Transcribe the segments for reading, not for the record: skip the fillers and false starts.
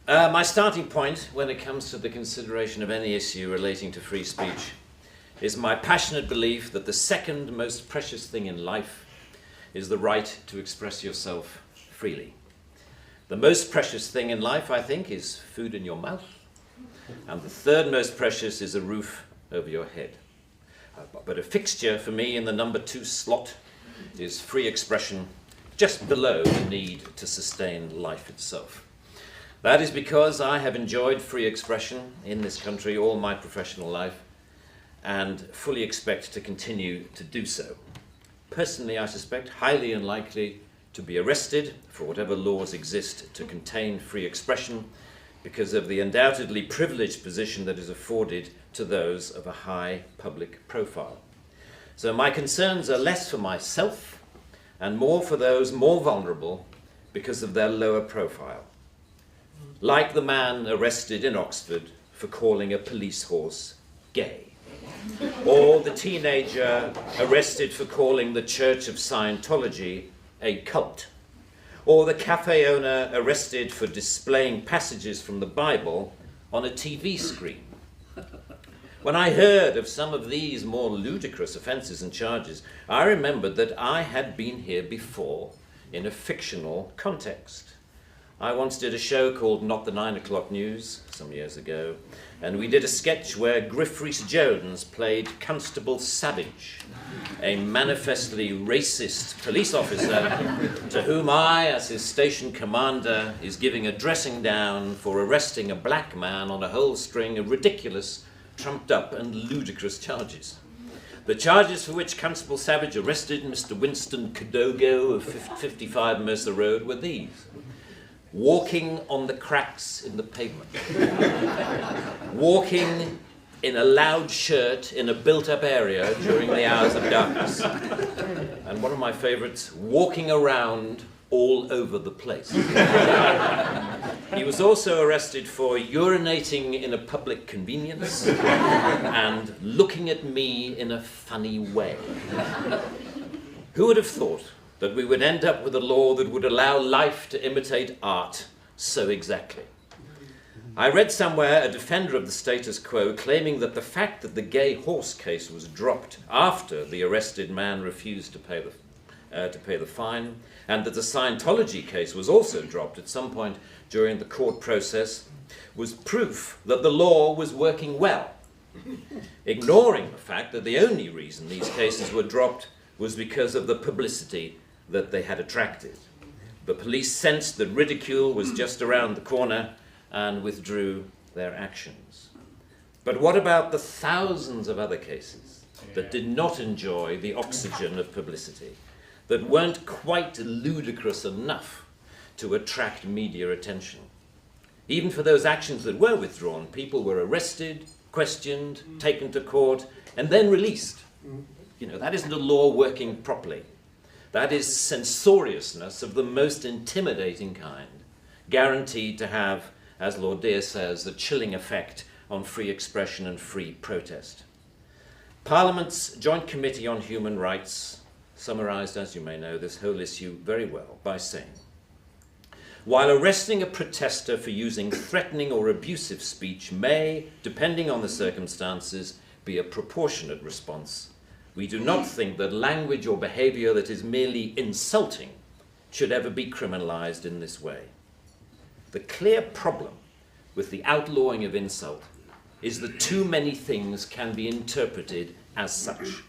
My starting point when it comes to the consideration of any issue relating to free speech is my passionate belief that the second most precious thing in life is the right to express yourself freely. The most precious thing in life, I think, is food in your mouth, and the third most precious is a roof over your head. But a fixture for me in the number 2 slot is free expression, just below the need to sustain life itself. That is because I have enjoyed free expression in this country all my professional life and fully expect to continue to do so. Personally, I suspect highly unlikely to be arrested for whatever laws exist to contain free expression because of the undoubtedly privileged position that is afforded to those of a high public profile. So my concerns are less for myself and more for those more vulnerable because of their lower profile. Like the man arrested in Oxford for calling a police horse gay, or the teenager arrested for calling the Church of Scientology a cult, or the cafe owner arrested for displaying passages from the Bible on a TV screen. When I heard of some of these more ludicrous offences and charges, I remembered that I had been here before in a fictional context. I once did a show called Not the 9 O'Clock News some years ago, and we did a sketch where Griff Rhys-Jones played Constable Savage, a manifestly racist police officer to whom I, as his station commander, is giving a dressing down for arresting a black man on a whole string of ridiculous, trumped-up and ludicrous charges. The charges for which Constable Savage arrested Mr. Winston Kadogo of 55 Mercer Road were these: walking on the cracks in the pavement, walking in a loud shirt in a built-up area during the hours of darkness, and one of my favourites, walking around all over the place. He was also arrested for urinating in a public convenience and looking at me in a funny way. Who would have thought that we would end up with a law that would allow life to imitate art so exactly? I read somewhere a defender of the status quo claiming that the fact that the gay horse case was dropped after the arrested man refused to pay the fine, and that the Scientology case was also dropped at some point during the court process, was proof that the law was working well, ignoring the fact that the only reason these cases were dropped was because of the publicity that they had attracted. The police sensed that ridicule was just around the corner and withdrew their actions. But what about the thousands of other cases that did not enjoy the oxygen of publicity, that weren't quite ludicrous enough to attract media attention? Even for those actions that were withdrawn, people were arrested, questioned, taken to court, and then released. That isn't a law working properly. That is censoriousness of the most intimidating kind, guaranteed to have, as Lord Dear says, a chilling effect on free expression and free protest. Parliament's Joint Committee on Human Rights summarised, as you may know, this whole issue very well by saying, while arresting a protester for using threatening or abusive speech may, depending on the circumstances, be a proportionate response, we do not think that language or behaviour that is merely insulting should ever be criminalised in this way. The clear problem with the outlawing of insult is that too many things can be interpreted as such.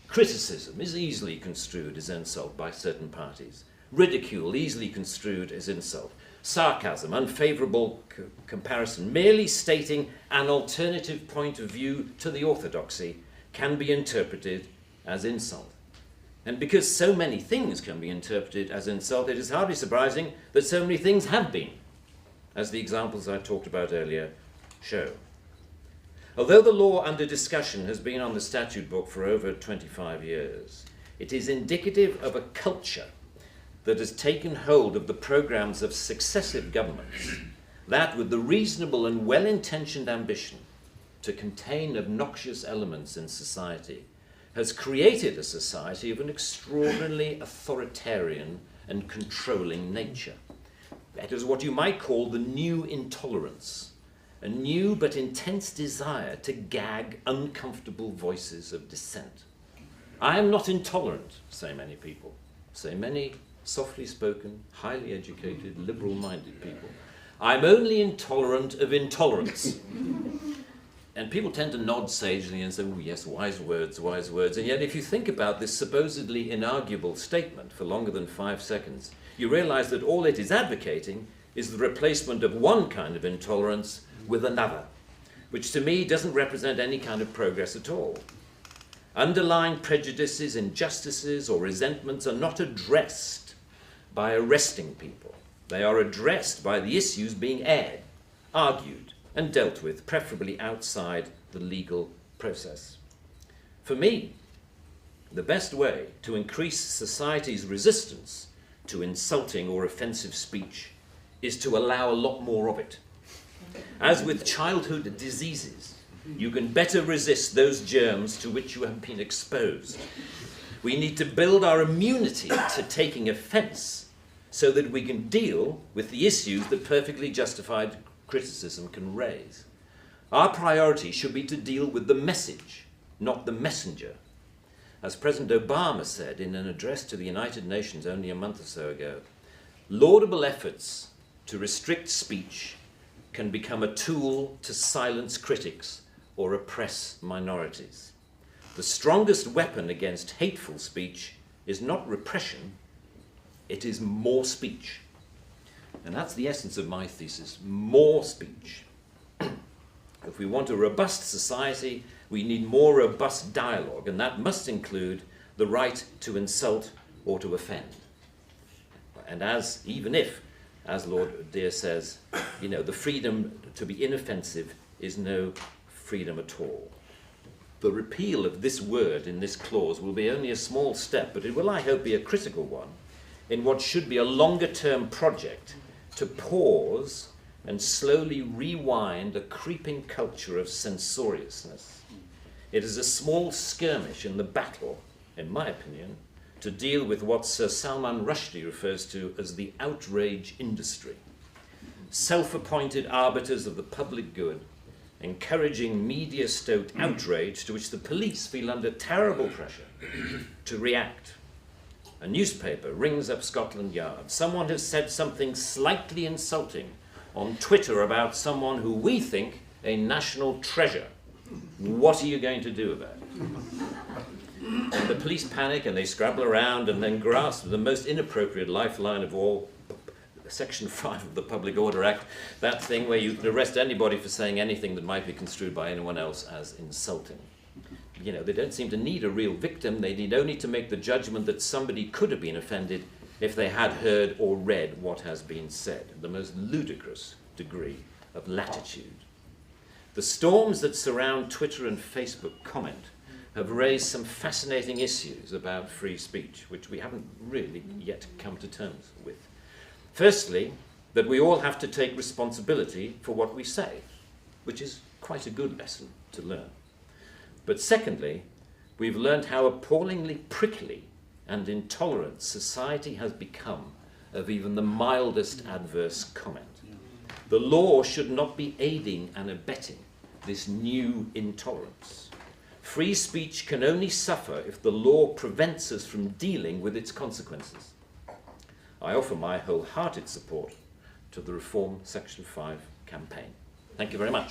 Criticism is easily construed as insult by certain parties. Ridicule easily construed as insult. Sarcasm, unfavourable comparison, merely stating an alternative point of view to the orthodoxy can be interpreted as insult. And because so many things can be interpreted as insult, it is hardly surprising that so many things have been, as the examples I talked about earlier show. Although the law under discussion has been on the statute book for over 25 years, it is indicative of a culture that has taken hold of the programs of successive governments, that with the reasonable and well-intentioned ambition to contain obnoxious elements in society, has created a society of an extraordinarily authoritarian and controlling nature. That is what you might call the new intolerance, a new but intense desire to gag uncomfortable voices of dissent. I am not intolerant, say many people, say many softly spoken, highly educated, liberal-minded people. I'm only intolerant of intolerance. And people tend to nod sagely and say, oh yes, wise words, wise words. And yet if you think about this supposedly inarguable statement for longer than 5 seconds, you realize that all it is advocating is the replacement of one kind of intolerance with another, which to me doesn't represent any kind of progress at all. Underlying prejudices, injustices, or resentments are not addressed by arresting people. They are addressed by the issues being aired, argued, and dealt with, preferably outside the legal process. For me, the best way to increase society's resistance to insulting or offensive speech is to allow a lot more of it. As with childhood diseases, you can better resist those germs to which you have been exposed. We need to build our immunity to taking offense so that we can deal with the issues that perfectly justified criticism can raise. Our priority should be to deal with the message, not the messenger. As President Obama said in an address to the United Nations only a month or so ago, laudable efforts to restrict speech can become a tool to silence critics or oppress minorities. The strongest weapon against hateful speech is not repression, it is more speech. And that's the essence of my thesis, more speech. If we want a robust society, we need more robust dialogue, and that must include the right to insult or to offend. And even if, as Lord Dear says, the freedom to be inoffensive is no freedom at all. The repeal of this word in this clause will be only a small step, but it will, I hope, be a critical one in what should be a longer-term project to pause and slowly rewind a creeping culture of censoriousness. It is a small skirmish in the battle, in my opinion, to deal with what Sir Salman Rushdie refers to as the outrage industry. Self-appointed arbiters of the public good, encouraging media-stoked outrage to which the police feel under terrible pressure to react. A newspaper rings up Scotland Yard. Someone has said something slightly insulting on Twitter about someone who we think a national treasure. What are you going to do about it? And the police panic and they scrabble around and then grasp the most inappropriate lifeline of all, Section 5 of the Public Order Act, that thing where you can arrest anybody for saying anything that might be construed by anyone else as insulting. They don't seem to need a real victim. They need only to make the judgment that somebody could have been offended if they had heard or read what has been said. The most ludicrous degree of latitude. The storms that surround Twitter and Facebook comment have raised some fascinating issues about free speech, which we haven't really yet come to terms with. Firstly, that we all have to take responsibility for what we say, which is quite a good lesson to learn. But secondly, we've learned how appallingly prickly and intolerant society has become of even the mildest adverse comment. The law should not be aiding and abetting this new intolerance. Free speech can only suffer if the law prevents us from dealing with its consequences. I offer my wholehearted support to the Reform Section 5 campaign. Thank you very much.